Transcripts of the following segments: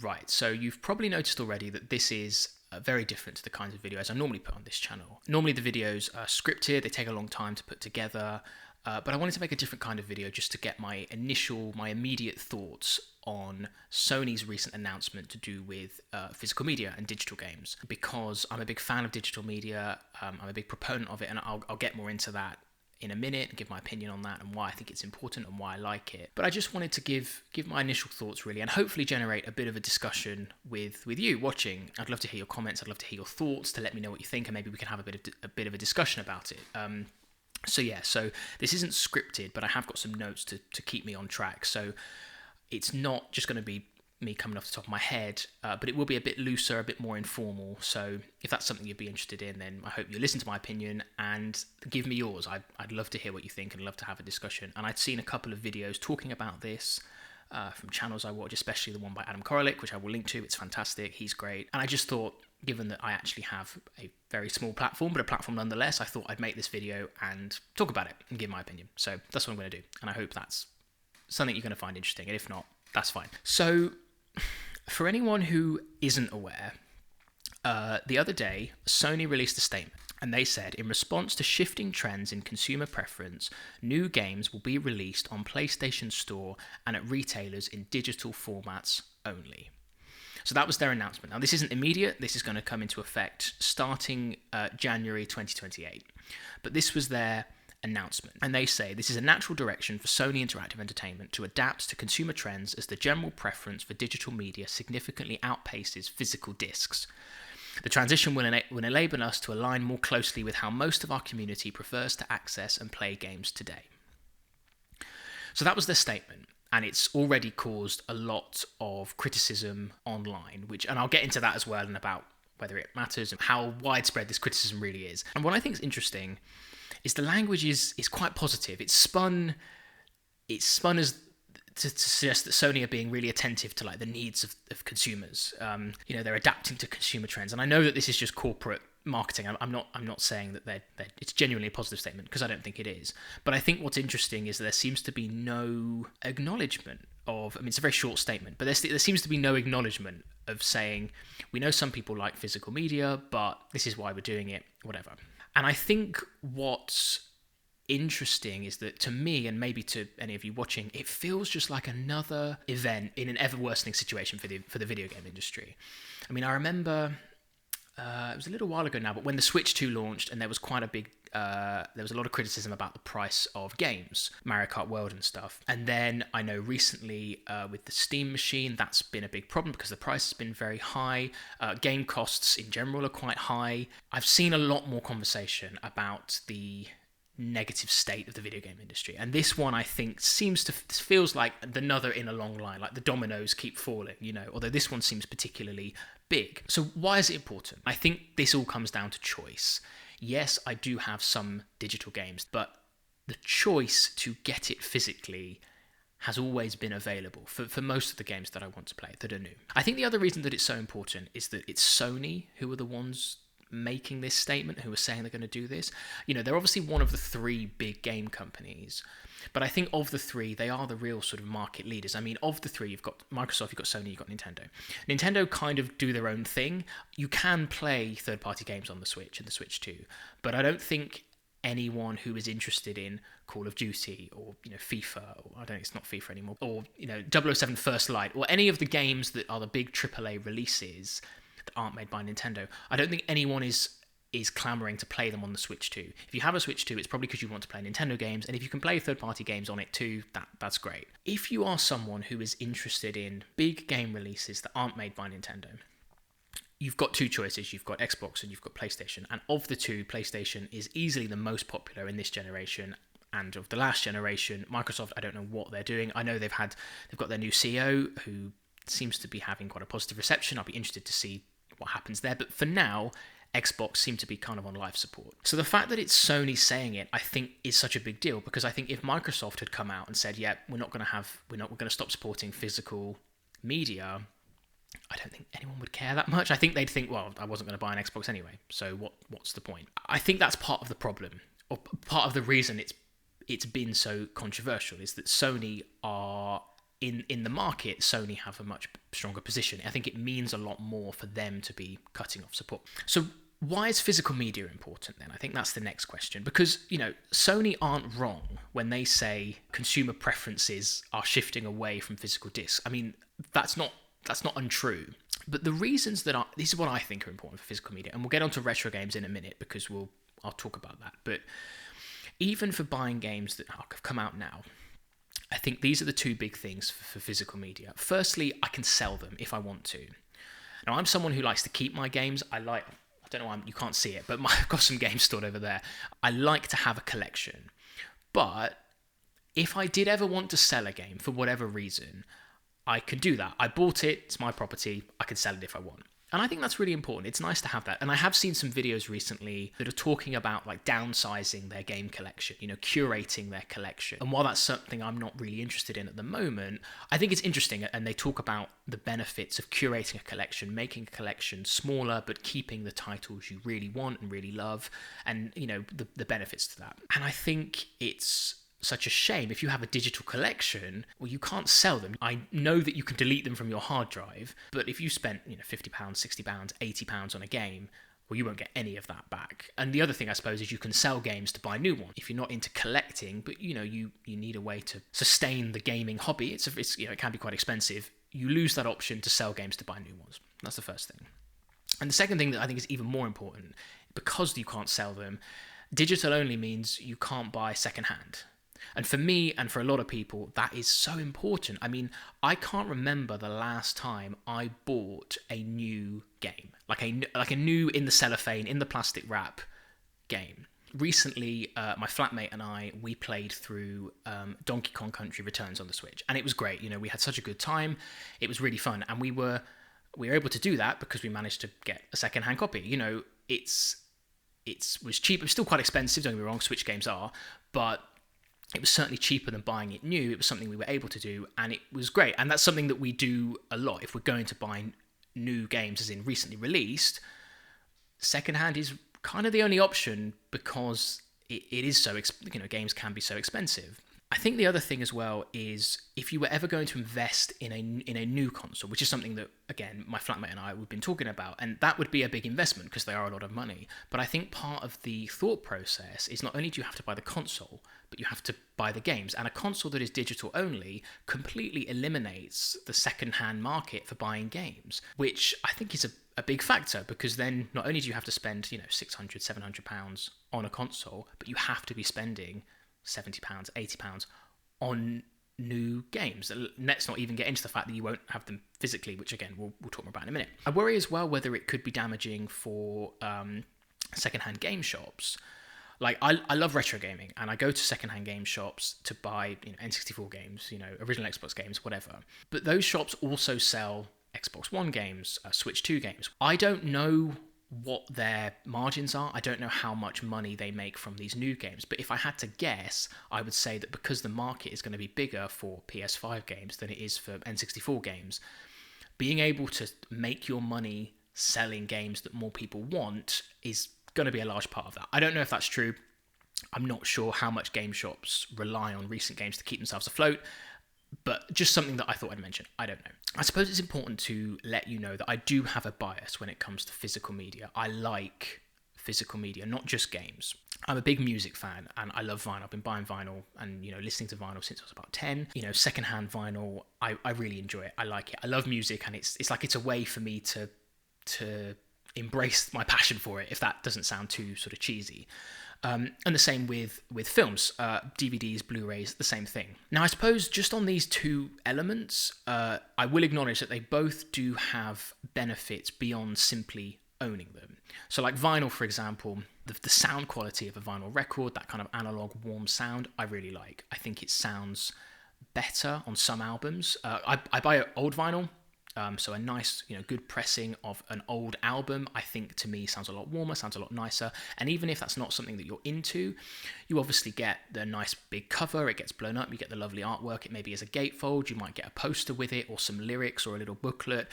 Right, so you've probably noticed already that this is very different to the kinds of videos I normally put on this channel. Normally the videos are scripted, they take a long time to put together, but I wanted to make a different kind of video just to get my immediate thoughts on Sony's recent announcement to do with physical media and digital games, because I'm a big fan of digital media, I'm a big proponent of it, and I'll get more into that in a minute and give my opinion on that and why I think it's important and why I like it. But I just wanted to give my initial thoughts really, and hopefully generate a bit of a discussion with you watching. I'd love to hear your comments, I'd love to hear your thoughts, to let me know what you think, and maybe we can have a bit of a discussion about it. So this isn't scripted, but I have got some notes to keep me on track. So it's not just going to be me coming off the top of my head, but it will be a bit looser, a bit more informal. So if that's something you'd be interested in, then I hope you listen to my opinion and give me yours. I'd love to hear what you think and love to have a discussion. And I'd seen a couple of videos talking about this from channels I watch, especially the one by Adam Koralik, which I will link to. It's fantastic. He's great. And I just thought, given that I actually have a very small platform, but a platform nonetheless, I thought I'd make this video and talk about it and give my opinion. So that's what I'm going to do. And I hope that's something you're going to find interesting. And if not, that's fine. So for anyone who isn't aware, the other day, Sony released a statement, and they said, in response to shifting trends in consumer preference, new games will be released on PlayStation Store and at retailers in digital formats only. So that was their announcement. Now, this isn't immediate. This is going to come into effect starting January 2028. But this was their announcement. And they say this is a natural direction for Sony Interactive Entertainment to adapt to consumer trends as the general preference for digital media significantly outpaces physical discs. The transition will enable us to align more closely with how most of our community prefers to access and play games today. So that was their statement. And it's already caused a lot of criticism online, and I'll get into that as well, and about whether it matters and how widespread this criticism really is. And what I think is interesting is the language is quite positive. It's spun as to suggest that Sony are being really attentive to like the needs of consumers. They're adapting to consumer trends, and I know that this is just corporate marketing. I'm not saying that it's genuinely a positive statement, because I don't think it is. But I think what's interesting is that there seems to be no acknowledgement of. I mean, it's a very short statement, but there seems to be no acknowledgement of saying, we know some people like physical media, but this is why we're doing it, whatever. And I think what's interesting is that, to me, and maybe to any of you watching, it feels just like another event in an ever worsening situation for the video game industry. I mean, I remember it was a little while ago now, but when the Switch 2 launched, and there was quite a big there was a lot of criticism about the price of games, Mario Kart World and stuff. And then I know recently with the Steam machine, that's been a big problem because the price has been very high. Game costs in general are quite high. I've seen a lot more conversation about the negative state of the video game industry, and this one I think feels like another in a long line, like the dominoes keep falling, although this one seems particularly big. So why is it important? I think this all comes down to choice. Yes, I do have some digital games, but the choice to get it physically has always been available for most of the games that I want to play that are new. I think the other reason that it's so important is that it's Sony who are the ones making this statement, who are saying they're going to do this. They're obviously one of the three big game companies, but I think of the three, they are the real sort of market leaders. I mean, of the three, you've got Microsoft, you've got Sony, you've got Nintendo. Nintendo kind of do their own thing. You can play third-party games on the Switch and the Switch 2, but I don't think anyone who is interested in Call of Duty or FIFA, or it's not FIFA anymore, or 007 First Light, or any of the games that are the big AAA releases that aren't made by Nintendo, I don't think anyone is clamoring to play them on the Switch 2. If you have a Switch 2, it's probably because you want to play Nintendo games, and if you can play third-party games on it too, that's great. If you are someone who is interested in big game releases that aren't made by Nintendo, you've got two choices. You've got Xbox and you've got PlayStation, and of the two, PlayStation is easily the most popular in this generation. And of the last generation, Microsoft, I don't know what they're doing. I know they've got their new CEO who seems to be having quite a positive reception. I'll be interested to see what happens there. But for now, Xbox seem to be kind of on life support. So the fact that it's Sony saying it, I think, is such a big deal, because I think if Microsoft had come out and said, yeah, we're going to stop supporting physical media, I don't think anyone would care that much. I think they'd think, well, I wasn't going to buy an Xbox anyway, so what's the point? I think that's part of the problem, or part of the reason it's been so controversial, is that Sony are in the market, Sony have a much stronger position. I think it means a lot more for them to be cutting off support. So why is physical media important then? I think that's the next question. Because, Sony aren't wrong when they say consumer preferences are shifting away from physical discs. I mean, that's not untrue. But the reasons this is what I think are important for physical media, and we'll get onto retro games in a minute because I'll talk about that. But even for buying games that have come out now, I think these are the two big things for physical media. Firstly, I can sell them if I want to. Now, I'm someone who likes to keep my games. I don't know why you can't see it, but I've got some games stored over there. I like to have a collection. But if I did ever want to sell a game for whatever reason, I can do that. I bought it, it's my property, I can sell it if I want. And I think that's really important. It's nice to have that. And I have seen some videos recently that are talking about like downsizing their game collection, curating their collection. And while that's something I'm not really interested in at the moment, I think it's interesting. And they talk about the benefits of curating a collection, making a collection smaller, but keeping the titles you really want and really love, and, the benefits to that. And I think it's such a shame if you have a digital collection, well, you can't sell them. I know that you can delete them from your hard drive, but if you spent £50, £60, £80 on a game, well, you won't get any of that back. And the other thing, I suppose, is you can sell games to buy new ones. If you're not into collecting, but you need a way to sustain the gaming hobby, it's it can be quite expensive. You lose that option to sell games to buy new ones. That's the first thing. And the second thing that I think is even more important, because you can't sell them, digital only means you can't buy secondhand. And for me and for a lot of people, that is so important. I mean, I can't remember the last time I bought a new game, like a new in the cellophane, in the plastic wrap game. Recently, my flatmate and we played through Donkey Kong Country Returns on the Switch, and it was great. We had such a good time. It was really fun, and we were able to do that because we managed to get a secondhand copy. It was cheap. It was still quite expensive. Don't get me wrong, Switch games are, but it was certainly cheaper than buying it new. It was something we were able to do, and it was great. And that's something that we do a lot. If we're going to buy new games, as in recently released, secondhand is kind of the only option because it is so, games can be so expensive. I think the other thing as well is if you were ever going to invest in a new console, which is something that, again, my flatmate and I, we've been talking about, and that would be a big investment because they are a lot of money. But I think part of the thought process is not only do you have to buy the console, but you have to buy the games. And a console that is digital only completely eliminates the second-hand market for buying games, which I think is a big factor, because then not only do you have to spend, £600, £700 on a console, but you have to be spending £70, £80 on new games. Let's not even get into the fact that you won't have them physically, which again we'll talk more about in a minute. I worry as well whether it could be damaging for secondhand game shops. Like I love retro gaming, and I go to secondhand game shops to buy N64 games, original Xbox games, whatever. But those shops also sell Xbox One games, Switch 2 games. I don't know what their margins are. I don't know how much money they make from these new games, but if I had to guess, I would say that because the market is going to be bigger for PS5 games than it is for N64 games, being able to make your money selling games that more people want is going to be a large part of that. I don't know if that's true. I'm not sure how much game shops rely on recent games to keep themselves afloat, but just something that I thought I'd mention. I don't know. I suppose it's important to let you know that I do have a bias when it comes to physical media. I like physical media, not just games. I'm a big music fan and I love vinyl. I've been buying vinyl and, listening to vinyl since I was about 10. Secondhand vinyl, I really enjoy it. I like it. I love music, and it's like it's a way for me to embrace my passion for it, if that doesn't sound too sort of cheesy. And the same with films, DVDs, Blu-rays, the same thing. Now, I suppose just on these two elements, I will acknowledge that they both do have benefits beyond simply owning them. So like vinyl, for example, the sound quality of a vinyl record, that kind of analog warm sound, I really like. I think it sounds better on some albums. I buy old vinyl, So a nice, good pressing of an old album, I think to me sounds a lot warmer, sounds a lot nicer. And even if that's not something that you're into, you obviously get the nice big cover, it gets blown up, you get the lovely artwork, it maybe is a gatefold, you might get a poster with it or some lyrics or a little booklet.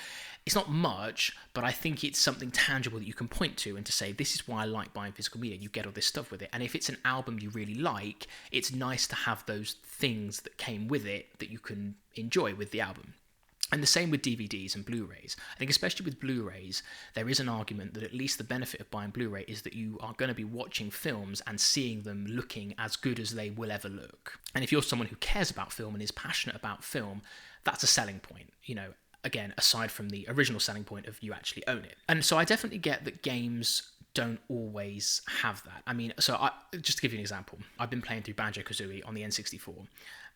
It's not much, but I think it's something tangible that you can point to and to say, this is why I like buying physical media. You get all this stuff with it. And if it's an album you really like, it's nice to have those things that came with it that you can enjoy with the album. And the same with DVDs and Blu-rays. I think especially with Blu-rays, there is an argument that at least the benefit of buying Blu-ray is that you are going to be watching films and seeing them looking as good as they will ever look. And if you're someone who cares about film and is passionate about film, that's a selling point, again, aside from the original selling point of you actually own it. And so I definitely get that games don't always have that. I mean, just to give you an example, I've been playing through Banjo-Kazooie on the N64,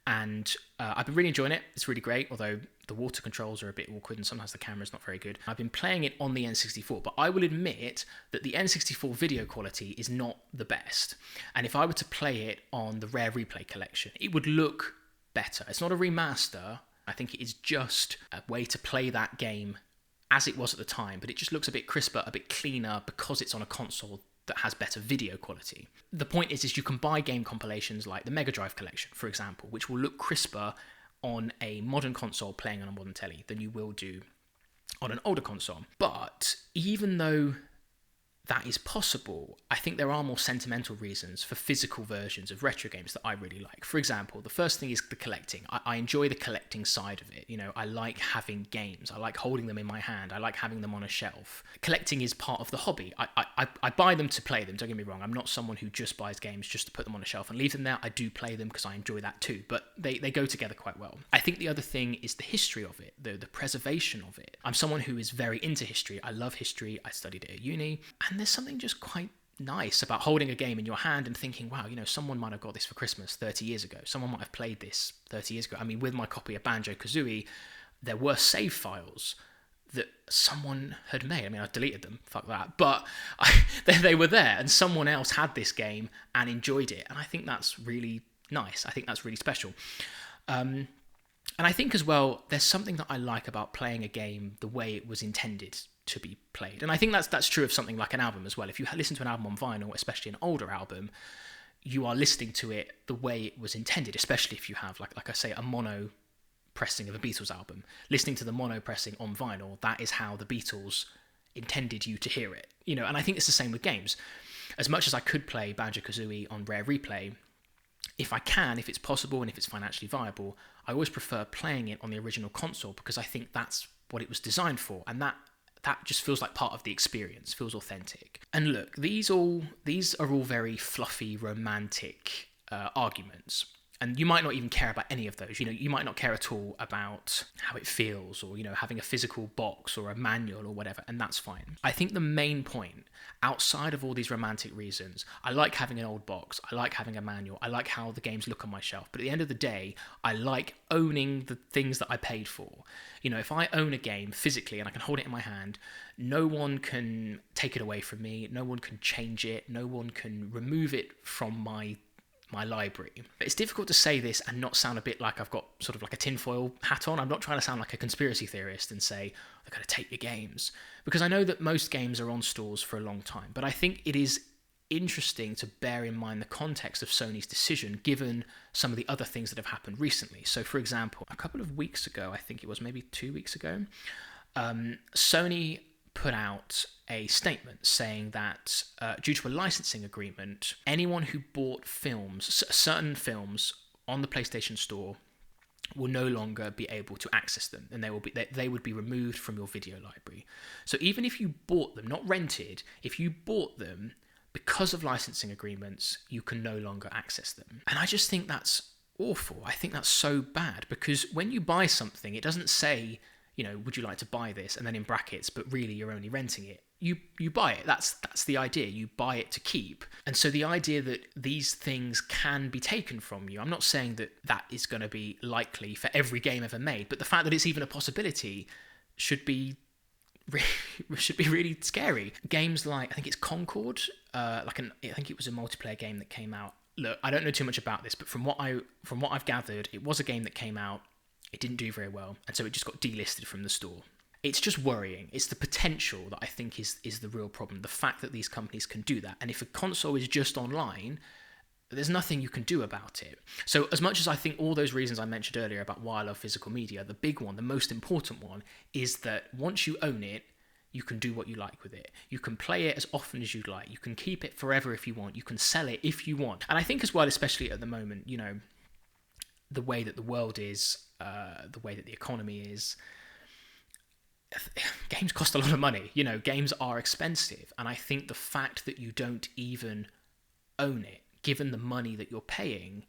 and I've been really enjoying it. It's really great, although the water controls are a bit awkward and sometimes the camera's not very good. I've been playing it on the N64, but I will admit that the N64 video quality is not the best. And if I were to play it on the Rare Replay collection, it would look better. It's not a remaster. I think it is just a way to play that game as it was at the time, but it just looks a bit crisper, a bit cleaner because it's on a console that has better video quality. The point is you can buy game compilations like the Mega Drive collection, for example, which will look crisper on a modern console playing on a modern telly than you will do on an older console. But even though that is possible, I think there are more sentimental reasons for physical versions of retro games that I really like. For example, the first thing is the collecting. I enjoy the collecting side of it. I like having games. I like holding them in my hand. I like having them on a shelf. Collecting is part of the hobby. I buy them to play them, don't get me wrong. I'm not someone who just buys games just to put them on a shelf and leave them there. I do play them because I enjoy that too, but they go together quite well. I think the other thing is the history of it, the preservation of it. I'm someone who is very into history. I love history. I studied it at uni, and there's something just quite nice about holding a game in your hand and thinking, wow, someone might have got this for Christmas 30 years ago. Someone might have played this 30 years ago. I mean, with my copy of Banjo-Kazooie, there were save files that someone had made. I mean, I deleted them, fuck that. But they were there, and someone else had this game and enjoyed it. And I think that's really nice. I think that's really special. And I think as well, there's something that I like about playing a game the way it was intended to be played. And I think that's true of something like an album as well. If you listen to an album on vinyl, especially an older album, you are listening to it the way it was intended, especially if you have, like I say, a mono pressing of a Beatles album. Listening to the mono pressing on vinyl, that is how the Beatles intended you to hear it. And I think it's the same with games. As much as I could play Banjo-Kazooie on Rare Replay, if I can, if it's possible and if it's financially viable, I always prefer playing it on the original console because I think that's what it was designed for, and that just feels like part of the experience, feels authentic. And look, these are all very fluffy, romantic arguments. And you might not even care about any of those. You might not care at all about how it feels or, having a physical box or a manual or whatever, and that's fine. I think the main point, outside of all these romantic reasons, I like having an old box, I like having a manual, I like how the games look on my shelf, but at the end of the day, I like owning the things that I paid for. If I own a game physically and I can hold it in my hand, no one can take it away from me, no one can change it, no one can remove it from my library. But it's difficult to say this and not sound a bit like I've got sort of like a tinfoil hat on. I'm not trying to sound like a conspiracy theorist and say, they're going to take your games. Because I know that most games are on stores for a long time. But I think it is interesting to bear in mind the context of Sony's decision, given some of the other things that have happened recently. So, for example, a couple of weeks ago, I think it was maybe 2 weeks ago, Sony put out a statement saying that due to a licensing agreement, anyone who bought certain films on the PlayStation Store will no longer be able to access them, and they would be removed from your video library. So even if you bought them, not rented, if you bought them, because of licensing agreements, you can no longer access them. And I just think that's awful. I think that's so bad, because when you buy something, it doesn't say, would you like to buy this? And then in brackets, but really you're only renting it. You buy it. That's the idea. You buy it to keep. And so the idea that these things can be taken from you, I'm not saying that is going to be likely for every game ever made, but the fact that it's even a possibility should be really scary. Games like, I think it's Concord, I think it was a multiplayer game that came out. Look, I don't know too much about this, but from what I've gathered, it was a game that came out. It didn't do very well, and so it just got delisted from the store. It's just worrying. It's the potential that I think is the real problem. The fact that these companies can do that. And if a console is just online, there's nothing you can do about it. So as much as I think all those reasons I mentioned earlier about why I love physical media, the big one, the most important one, is that once you own it, you can do what you like with it. You can play it as often as you'd like. You can keep it forever if you want. You can sell it if you want. And I think as well, especially at the moment, you know, the way that the world is, the way that the economy is, games cost a lot of money. You know, games are expensive. And I think the fact that you don't even own it, given the money that you're paying,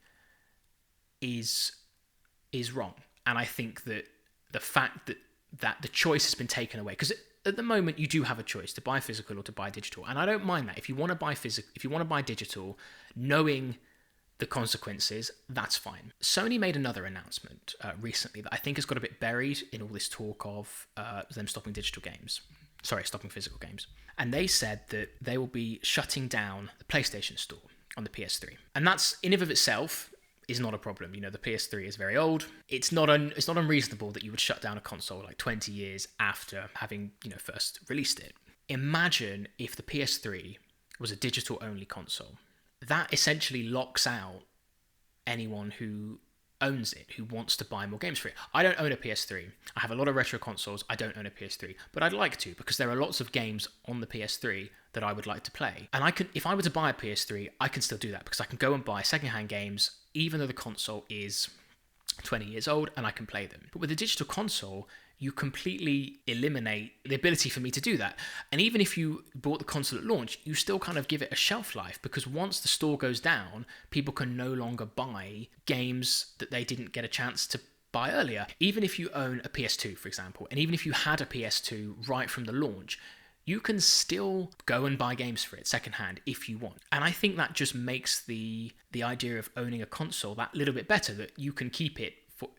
is wrong. And I think that the fact that the choice has been taken away, because at the moment you do have a choice to buy physical or to buy digital, and I don't mind that. If you want to buy digital, knowing the consequences, that's fine. Sony made another announcement recently that I think has got a bit buried in all this talk of them stopping stopping physical games. And they said that they will be shutting down the PlayStation Store on the PS3, and that's in and of itself is not a problem. You know, the PS3 is very old. It's not unreasonable that you would shut down a console like 20 years after having, you know, first released it. Imagine if the PS3 was a digital only console. That essentially locks out anyone who owns it, who wants to buy more games for it. I don't own a PS3. I have a lot of retro consoles. I don't own a PS3, but I'd like to, because there are lots of games on the PS3 that I would like to play. And if I were to buy a PS3, I can still do that, because I can go and buy secondhand games, even though the console is 20 years old, and I can play them. But with a digital console, you completely eliminate the ability for me to do that. And even if you bought the console at launch, you still kind of give it a shelf life, because once the store goes down, people can no longer buy games that they didn't get a chance to buy earlier. Even if you own a PS2, for example, and even if you had a PS2 right from the launch, you can still go and buy games for it secondhand if you want. And I think that just makes the idea of owning a console that little bit better, that you can keep it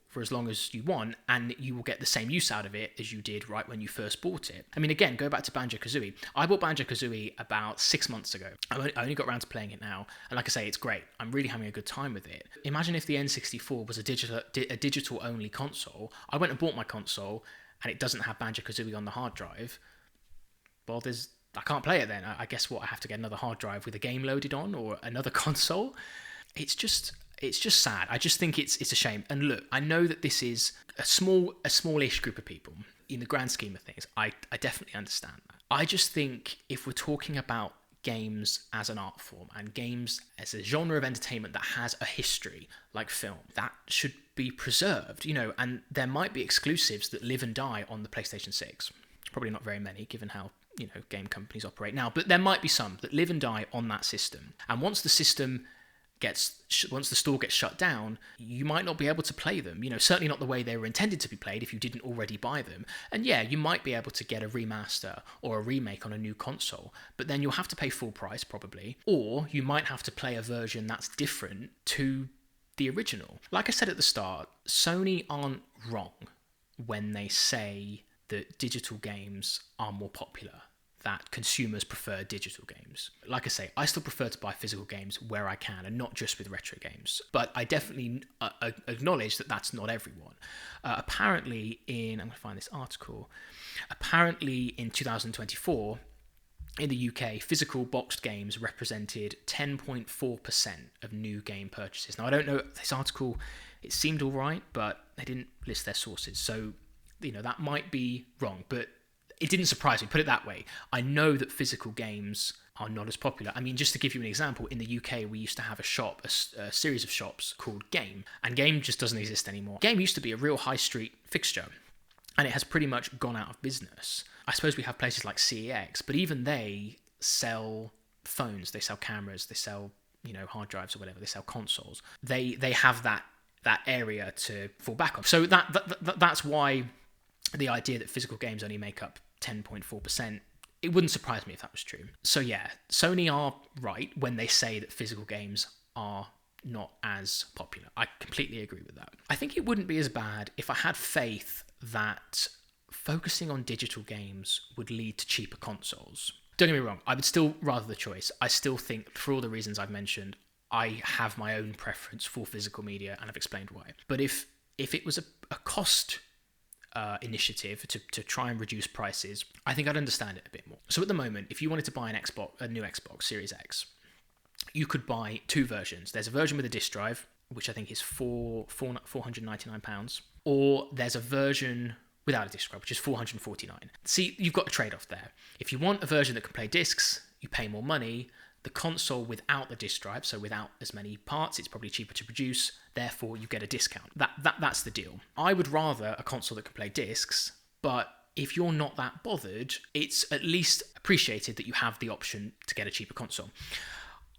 for as long as you want, and you will get the same use out of it as you did right when you first bought it. I mean, again, go back to Banjo-Kazooie. I bought Banjo-Kazooie about 6 months ago. I only got around to playing it now, and like I say, it's great. I'm really having a good time with it. Imagine if the N64 was a digital-only console. I went and bought my console, and it doesn't have Banjo-Kazooie on the hard drive. Well, I can't play it then. I guess what, I have to get another hard drive with a game loaded on, or another console. It's just sad. I just think it's a shame. And look, I know that this is a smallish group of people in the grand scheme of things. I definitely understand that. I just think if we're talking about games as an art form and games as a genre of entertainment that has a history like film, that should be preserved, you know, and there might be exclusives that live and die on the PlayStation 6. Probably not very many, given how, you know, game companies operate now, but there might be some that live and die on that system. And once the store gets shut down, you might not be able to play them. You know, certainly not the way they were intended to be played if you didn't already buy them. And yeah, you might be able to get a remaster or a remake on a new console, but then you'll have to pay full price probably, or you might have to play a version that's different to the original. Like I said at the start, Sony aren't wrong when they say that digital games are more popular, that consumers prefer digital games. Like I say, I still prefer to buy physical games where I can, and not just with retro games. But I definitely acknowledge that that's not everyone. Apparently I'm going to find this article. Apparently in 2024, in the UK, physical boxed games represented 10.4% of new game purchases. Now, I don't know, this article, it seemed all right, but they didn't list their sources. So, you know, that might be wrong, but it didn't surprise me, put it that way. I know that physical games are not as popular. I mean, just to give you an example, in the UK, we used to have a series of shops called Game, and Game just doesn't exist anymore. Game used to be a real high street fixture, and it has pretty much gone out of business. I suppose we have places like CEX, but even they sell phones, they sell cameras, they sell, you know, hard drives or whatever, they sell consoles. They have that area to fall back on. So that's why the idea that physical games only make up 10.4%, it wouldn't surprise me if that was true. So yeah, Sony are right when they say that physical games are not as popular. I completely agree with that. I think it wouldn't be as bad if I had faith that focusing on digital games would lead to cheaper consoles. Don't get me wrong, I would still rather the choice. I still think, for all the reasons I've mentioned, I have my own preference for physical media, and I've explained why. But if it was a cost initiative to try and reduce prices, I think I'd understand it a bit more. So at the moment, if you wanted to buy a new Xbox Series X, you could buy two versions. There's a version with a disc drive, which I think is £499, or there's a version without a disc drive, which is $449. See, you've got a trade-off there. If you want a version that can play discs, you pay more money. The console without the disc drive, so without as many parts, it's probably cheaper to produce, therefore you get a discount. That's the deal. I would rather a console that can play discs, but if you're not that bothered, it's at least appreciated that you have the option to get a cheaper console.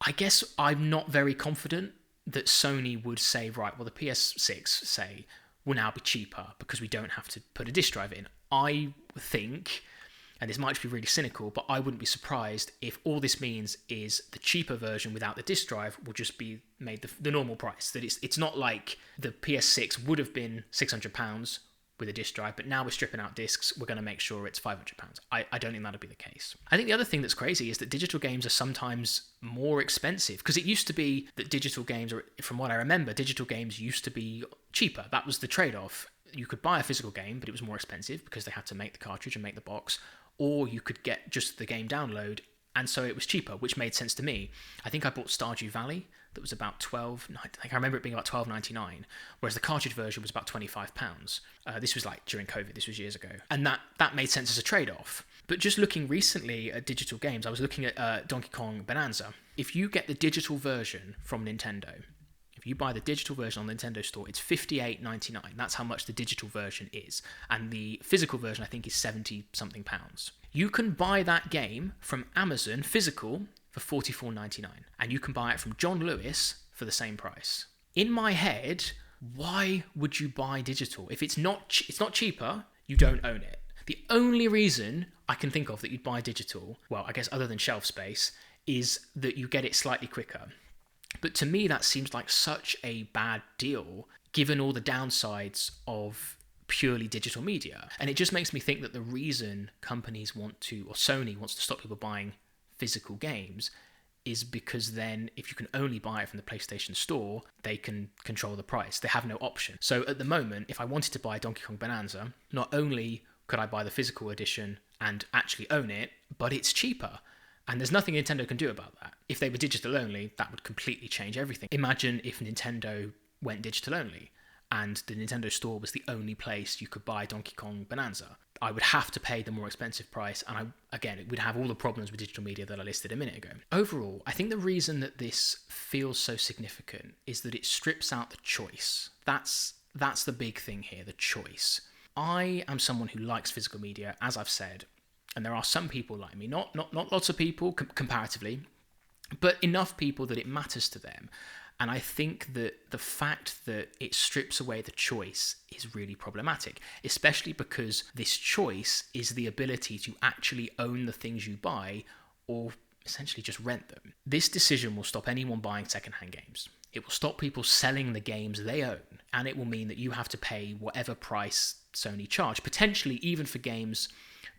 I guess I'm not very confident that Sony would say, right, well, the PS6, say, will now be cheaper because we don't have to put a disc drive in. I think, and this might be really cynical, but I wouldn't be surprised if all this means is the cheaper version without the disc drive will just be made the normal price. That it's not like the PS6 would have been £600 with a disc drive, but now we're stripping out discs, we're going to make sure it's £500. I don't think that'll be the case. I think the other thing that's crazy is that digital games are sometimes more expensive, because it used to be that digital games, or from what I remember, digital games used to be cheaper. That was the trade-off. You could buy a physical game, but it was more expensive because they had to make the cartridge and make the box, or you could get just the game download, and so it was cheaper, which made sense to me. I think I bought Stardew Valley, that was about I remember it being about $12.99, whereas the cartridge version was about £25. This was like during COVID, this was years ago. And that made sense as a trade-off. But just looking recently at digital games, I was looking at Donkey Kong Bonanza. If you get the digital version from Nintendo, if you buy the digital version on the Nintendo store, it's $58.99. That's how much the digital version is. And the physical version, I think, is 70-something pounds. You can buy that game from Amazon, physical, for $44.99. And you can buy it from John Lewis for the same price. In my head, why would you buy digital? If it's not cheaper, you don't own it. The only reason I can think of that you'd buy digital, well, I guess other than shelf space, is that you get it slightly quicker. But to me, that seems like such a bad deal, given all the downsides of purely digital media. And it just makes me think that the reason companies want to, or Sony wants to stop people buying physical games, is because then if you can only buy it from the PlayStation Store, they can control the price. They have no option. So at the moment, if I wanted to buy Donkey Kong Bonanza, not only could I buy the physical edition and actually own it, but it's cheaper. And there's nothing Nintendo can do about that. If they were digital only, that would completely change everything. Imagine if Nintendo went digital only and the Nintendo Store was the only place you could buy Donkey Kong Bonanza. I would have to pay the more expensive price, and it would have all the problems with digital media that I listed a minute ago. Overall, I think the reason that this feels so significant is that it strips out the choice. That's the big thing here, the choice. I am someone who likes physical media, as I've said, and there are some people like me, not lots of people comparatively, but enough people that it matters to them. And I think that the fact that it strips away the choice is really problematic, especially because this choice is the ability to actually own the things you buy or essentially just rent them. This decision will stop anyone buying secondhand games. It will stop people selling the games they own, and it will mean that you have to pay whatever price Sony charge, potentially even for games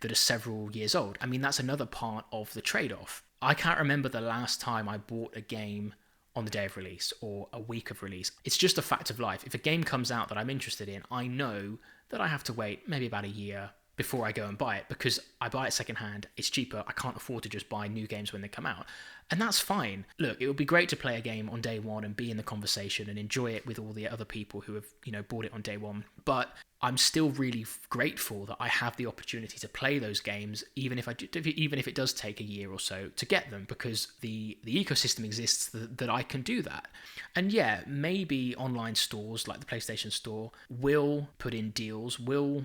that are several years old. I mean, that's another part of the trade-off. I can't remember the last time I bought a game on the day of release or a week of release. It's just a fact of life. If a game comes out that I'm interested in, I know that I have to wait maybe about a year before I go and buy it, because I buy it secondhand, it's cheaper, I can't afford to just buy new games when they come out. And that's fine. Look, it would be great to play a game on day one and be in the conversation and enjoy it with all the other people who have, bought it on day one. But I'm still really grateful that I have the opportunity to play those games, even if it does take a year or so to get them, because the ecosystem exists that I can do that. And yeah, maybe online stores like the PlayStation Store will put in deals, will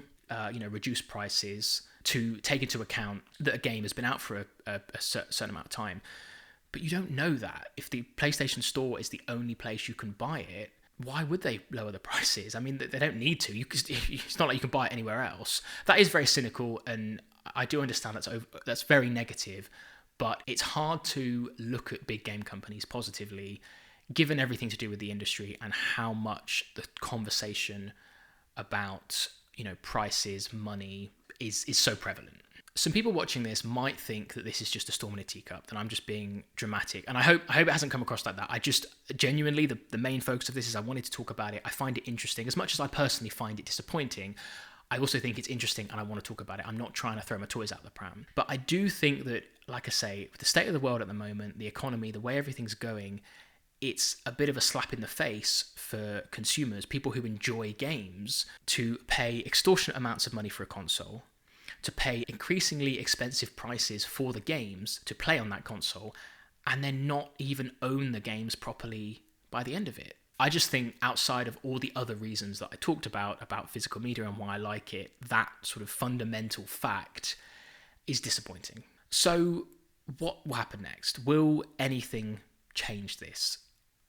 reduce prices to take into account that a game has been out for a certain amount of time. But you don't know that. If the PlayStation Store is the only place you can buy it, why would they lower the prices? I mean, they don't need to. It's not like you can buy it anywhere else. That is very cynical, and I do understand that's very negative, but it's hard to look at big game companies positively, given everything to do with the industry and how much the conversation about prices, money is so prevalent. Some people watching this might think that this is just a storm in a teacup, that I'm just being dramatic. And I hope it hasn't come across like that. I just genuinely, the main focus of this is I wanted to talk about it. I find it interesting. As much as I personally find it disappointing, I also think it's interesting and I want to talk about it. I'm not trying to throw my toys out the pram. But I do think that, like I say, with the state of the world at the moment, the economy, the way everything's going, it's a bit of a slap in the face for consumers, people who enjoy games, to pay extortionate amounts of money for a console, to pay increasingly expensive prices for the games to play on that console, and then not even own the games properly by the end of it. I just think, outside of all the other reasons that I talked about physical media and why I like it, that sort of fundamental fact is disappointing. So what will happen next? Will anything change this?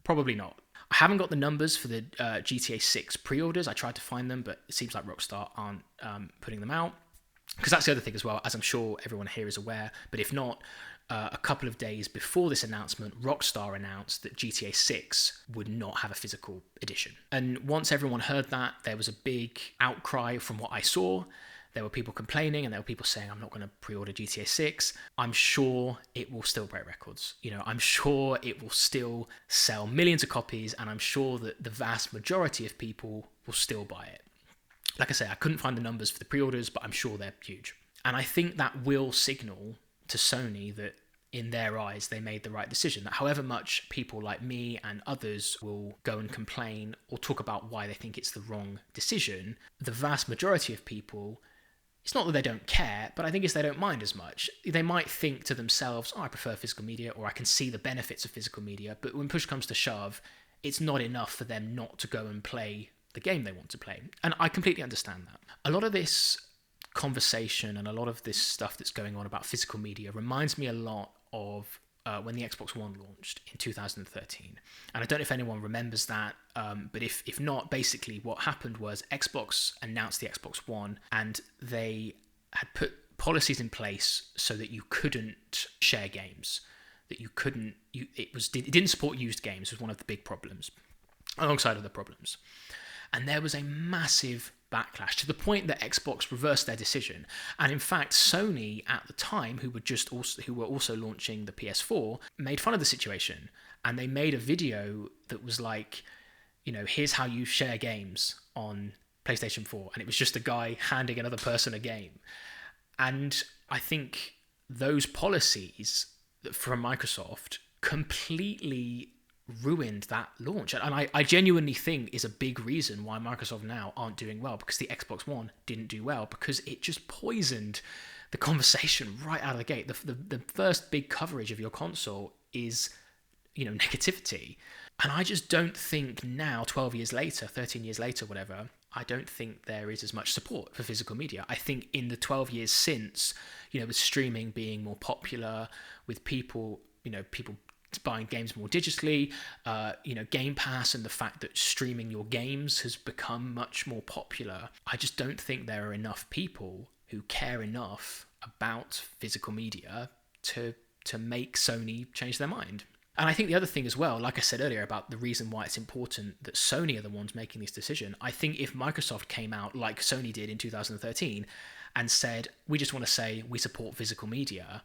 Probably not. I haven't got the numbers for the GTA 6 pre-orders. I tried to find them, but it seems like Rockstar aren't putting them out. Because that's the other thing as well, as I'm sure everyone here is aware. But if not, a couple of days before this announcement, Rockstar announced that GTA 6 would not have a physical edition. And once everyone heard that, there was a big outcry from what I saw. There were people complaining and there were people saying, I'm not going to pre-order GTA 6. I'm sure it will still break records. I'm sure it will still sell millions of copies, and I'm sure that the vast majority of people will still buy it. Like I say, I couldn't find the numbers for the pre-orders, but I'm sure they're huge. And I think that will signal to Sony that in their eyes they made the right decision, that however much people like me and others will go and complain or talk about why they think it's the wrong decision, the vast majority of people, it's not that they don't care, but I think it's they don't mind as much. They might think to themselves, I prefer physical media, or I can see the benefits of physical media, but when push comes to shove, it's not enough for them not to go and play the game they want to play. And I completely understand that. A lot of this conversation and a lot of this stuff that's going on about physical media reminds me a lot of when the Xbox One launched in 2013. And I don't know if anyone remembers that, but if not, basically what happened was Xbox announced the Xbox One, and they had put policies in place so that you couldn't share games, that you couldn't, it didn't support used games, was one of the big problems, alongside other problems. And there was a massive backlash to the point that Xbox reversed their decision. And in fact, Sony at the time, who were also launching the PS4, made fun of the situation. And they made a video that was like, here's how you share games on PlayStation 4. And it was just a guy handing another person a game. And I think those policies from Microsoft completely ruined that launch, and I genuinely think is a big reason why Microsoft now aren't doing well, because the Xbox One didn't do well, because it just poisoned the conversation right out of the gate. The first big coverage of your console is negativity, and I just don't think now, 12 years later, 13 years later, whatever, I don't think there is as much support for physical media. I think in the 12 years since, with streaming being more popular, with people buying games more digitally, Game Pass, and the fact that streaming your games has become much more popular, I just don't think there are enough people who care enough about physical media to make Sony change their mind. And I think the other thing as well, like I said earlier about the reason why it's important that Sony are the ones making this decision, I think if Microsoft came out like Sony did in 2013 and said, we just want to say we support physical media,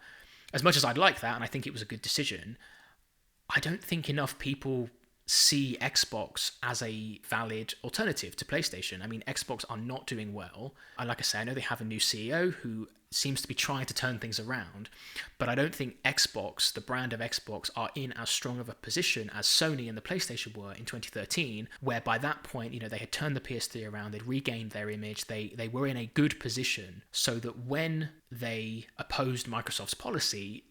as much as I'd like that, and I think it was a good decision, I don't think enough people see Xbox as a valid alternative to PlayStation. I mean, Xbox are not doing well. And like I say, I know they have a new CEO who seems to be trying to turn things around, but I don't think Xbox, the brand of Xbox, are in as strong of a position as Sony and the PlayStation were in 2013, where by that point, they had turned the PS3 around, they'd regained their image, they were in a good position, so that when they opposed Microsoft's policy,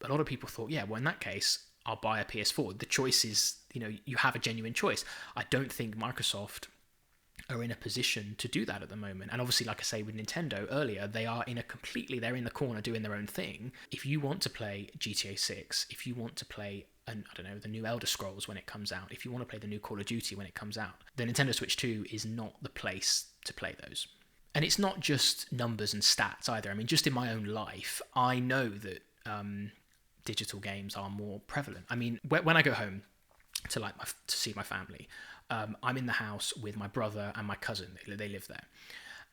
a lot of people thought, yeah, well, in that case, I'll buy a PS4. The choice is, you have a genuine choice. I don't think Microsoft are in a position to do that at the moment. And obviously, like I say with Nintendo earlier, they're in the corner doing their own thing. If you want to play GTA 6, if you want to play, the new Elder Scrolls when it comes out, if you want to play the new Call of Duty when it comes out, the Nintendo Switch 2 is not the place to play those. And it's not just numbers and stats either. I mean, just in my own life, I know that digital games are more prevalent. I mean, when I go home to see my family, I'm in the house with my brother and my cousin. They live there,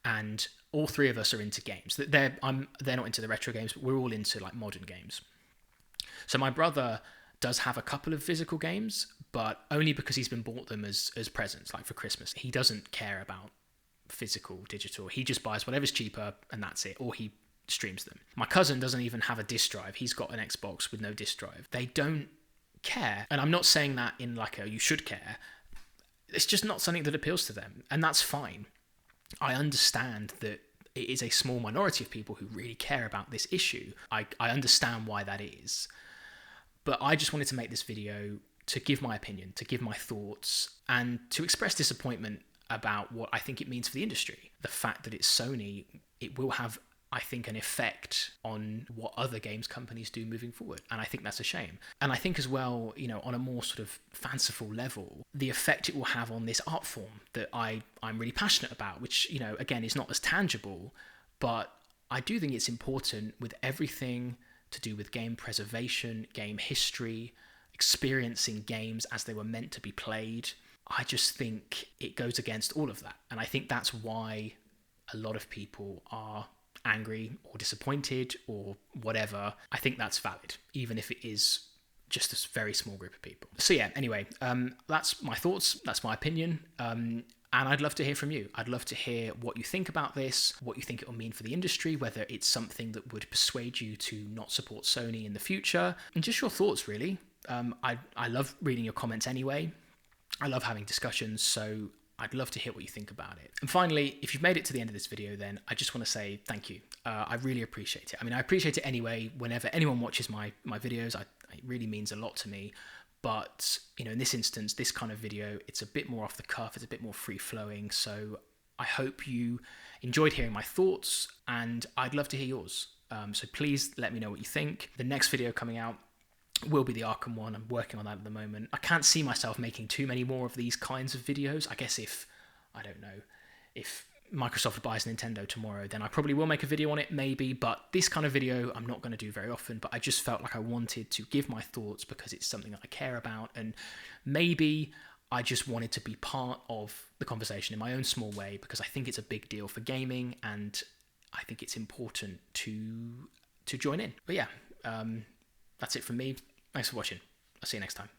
and all three of us are into games. They're not into the retro games, but we're all into like modern games. So my brother does have a couple of physical games, but only because he's been bought them as presents, like for Christmas. He doesn't care about physical, digital. He just buys whatever's cheaper and that's it, or he streams them. My cousin doesn't even have a disc drive. He's got an Xbox with no disc drive. They don't care. And I'm not saying that in like a you should care. It's just not something that appeals to them, and that's fine. I understand that it is a small minority of people who really care about this issue. I understand why that is. But I just wanted to make this video to give my opinion, to give my thoughts, and to express disappointment about what I think it means for the industry. The fact that it's Sony, it will have, I think, an effect on what other games companies do moving forward. And I think that's a shame. And I think as well, you know, on a more sort of fanciful level, the effect it will have on this art form that I'm really passionate about, which, you know, again, is not as tangible, but I do think it's important with everything to do with game preservation, game history, experiencing games as they were meant to be played. I just think it goes against all of that. And I think that's why a lot of people are angry or disappointed or whatever. I think that's valid, even if it is just a very small group of people. So yeah, anyway, that's my thoughts, that's my opinion, and I'd love to hear from you. I'd love to hear what you think about this, what you think it will mean for the industry, whether it's something that would persuade you to not support Sony in the future, and just your thoughts, really. I love reading your comments anyway. I love having discussions, so I'd love to hear what you think about it. And finally, if you've made it to the end of this video, then I just want to say thank you. I really appreciate it. I mean, I appreciate it anyway. Whenever anyone watches my videos, it really means a lot to me. But, you know, in this instance, this kind of video, it's a bit more off the cuff, it's a bit more free-flowing. So I hope you enjoyed hearing my thoughts, and I'd love to hear yours. So please let me know what you think. The next video coming out will be the Arkham one. I'm working on that at the moment. I can't see myself making too many more of these kinds of videos. I guess if Microsoft buys Nintendo tomorrow, then I probably will make a video on it, maybe. But this kind of video I'm not going to do very often, but I just felt like I wanted to give my thoughts because it's something that I care about, and maybe I just wanted to be part of the conversation in my own small way because I think it's a big deal for gaming, and I think it's important to join in. But yeah, that's it from me. Thanks for watching. I'll see you next time.